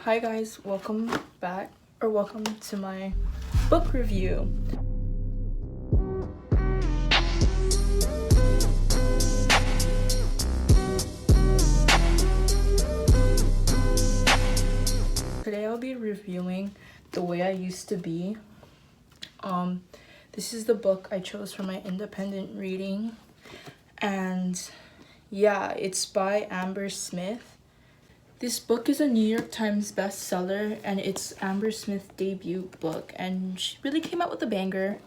Hi guys, welcome back or welcome to my book review. Today I'll be reviewing The Way I Used to Be. This is the book I chose for my independent reading, and yeah, it's by Amber Smith. This book is a New York Times bestseller, and it's Amber Smith's debut book, and she really came out with a banger.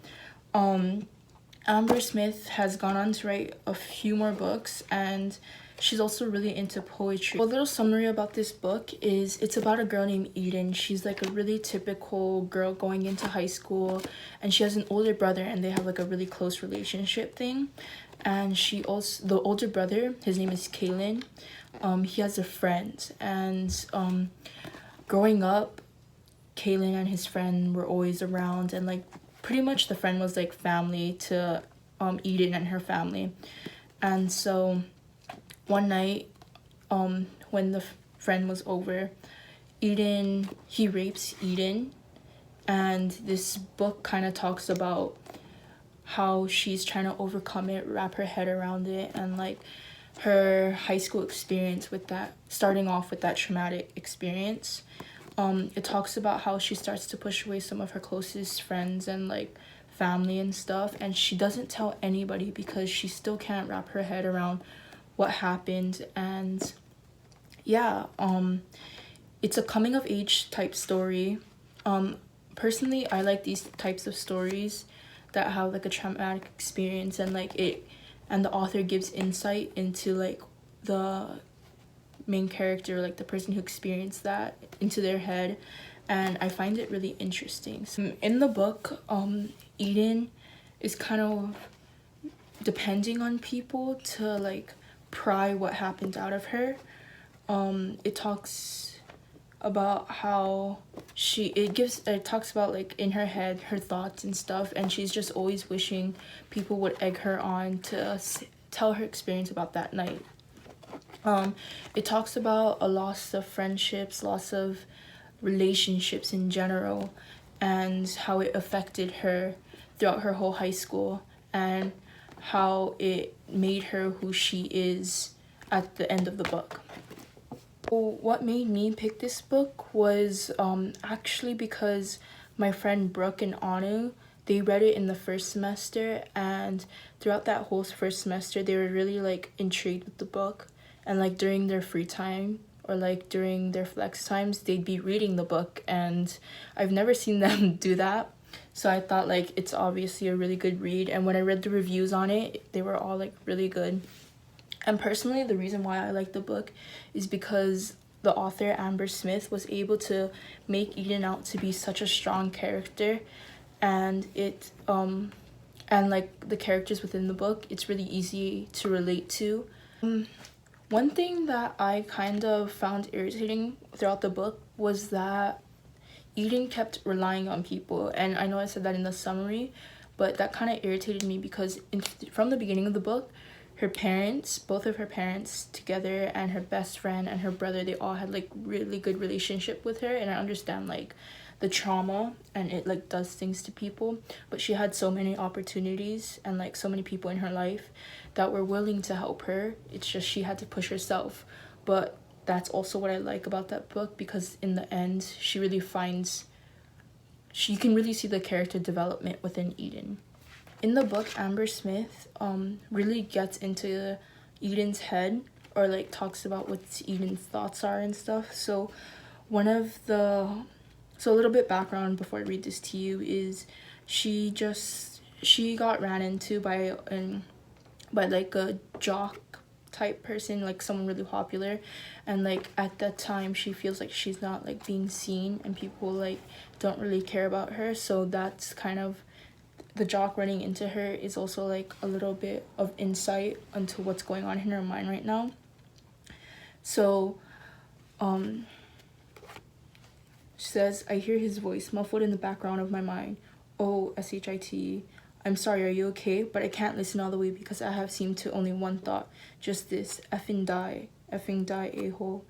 Amber Smith has gone on to write a few more books, and she's also really into poetry. A little summary about this book is it's about a girl named Eden. She's like a really typical girl going into high school, and she has an older brother, and they have like a really close relationship thing. And the older brother, his name is Kalen. He has a friend, and growing up, Kalen and his friend were always around, and like pretty much the friend was like family to Eden and her family. And so one night, when the friend was over, he rapes Eden, and this book kind of talks about how she's trying to overcome it, wrap her head around it, and like her high school experience with that, starting off with that traumatic experience. It talks about how she starts to push away some of her closest friends and like family and stuff, and she doesn't tell anybody because she still can't wrap her head around what happened. And yeah, it's a coming of age type story. Personally, I like these types of stories that have like a traumatic experience, and the author gives insight into like the main character, like the person who experienced that, into their head, and I find it really interesting. So in the book, Eden is kind of depending on people to like pry what happened out of her. It talks about how it talks about like in her head her thoughts and stuff, and she's just always wishing people would egg her on to tell her experience about that night. It talks about a loss of friendships, loss of relationships in general, and how it affected her throughout her whole high school, and how it made her who she is at the end of the book. What made me pick this book was actually because my friend Brooke and Anu, they read it in the first semester, and throughout that whole first semester they were really like intrigued with the book, and like during their free time or like during their flex times they'd be reading the book, and I've never seen them do that. So I thought like it's obviously a really good read, and when I read the reviews on it, they were all like really good. And personally, the reason why I like the book is because the author, Amber Smith, was able to make Eden out to be such a strong character, and and like the characters within the book, it's really easy to relate to. One thing that I kind of found irritating throughout the book was that Eden kept relying on people, and I know I said that in the summary, but that kind of irritated me because from the beginning of the book, her parents, both of her parents together, and her best friend and her brother, they all had like really good relationship with her, and I understand like the trauma and it like does things to people, but she had so many opportunities and like so many people in her life that were willing to help her. It's just she had to push herself. But that's also what I like about that book, because in the end she can really see the character development within Eden. In the book, Amber Smith really gets into Eden's head, or like talks about what Eden's thoughts are and stuff. So a little bit background before I read this to you is she got ran into by like a jock type person, like someone really popular, and like at that time she feels like she's not like being seen, and people like don't really care about her. So that's kind of, the jock running into her is also like a little bit of insight into what's going on in her mind right now. So she says, "I hear his voice muffled in the background of my mind. Oh, shit. I'm sorry, are you okay? But I can't listen all the way because I have seemed to only one thought. Just this, effing die, a-hole."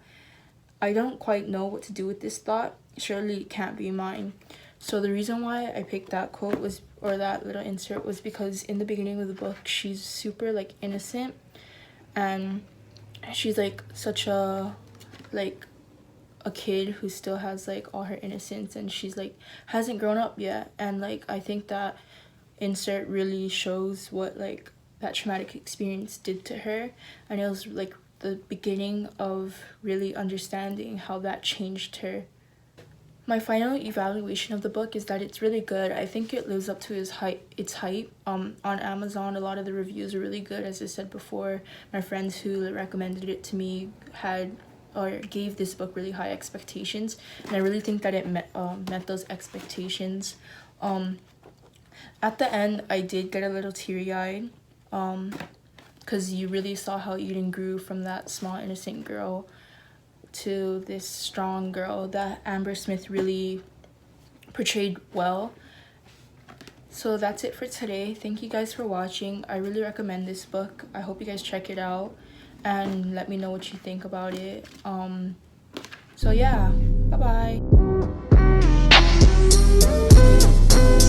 I don't quite know what to do with this thought. Surely it can't be mine. So the reason why I picked that quote was, or that little insert, was because in the beginning of the book, she's super like innocent, and she's like such a like a kid who still has like all her innocence, and she's like hasn't grown up yet. And like I think that insert really shows what like that traumatic experience did to her, and it was like the beginning of really understanding how that changed her. My final evaluation of the book is that it's really good. I think it lives up to its hype. On Amazon, a lot of the reviews are really good. As I said before, my friends who recommended it to me had or gave this book really high expectations, and I really think that it met those expectations. At the end, I did get a little teary-eyed, because you really saw how Eden grew from that small innocent girl to this strong girl that Amber Smith really portrayed well. So that's it for today. Thank you guys for watching. I really recommend this book. I hope you guys check it out and let me know what you think about it. So yeah, bye bye.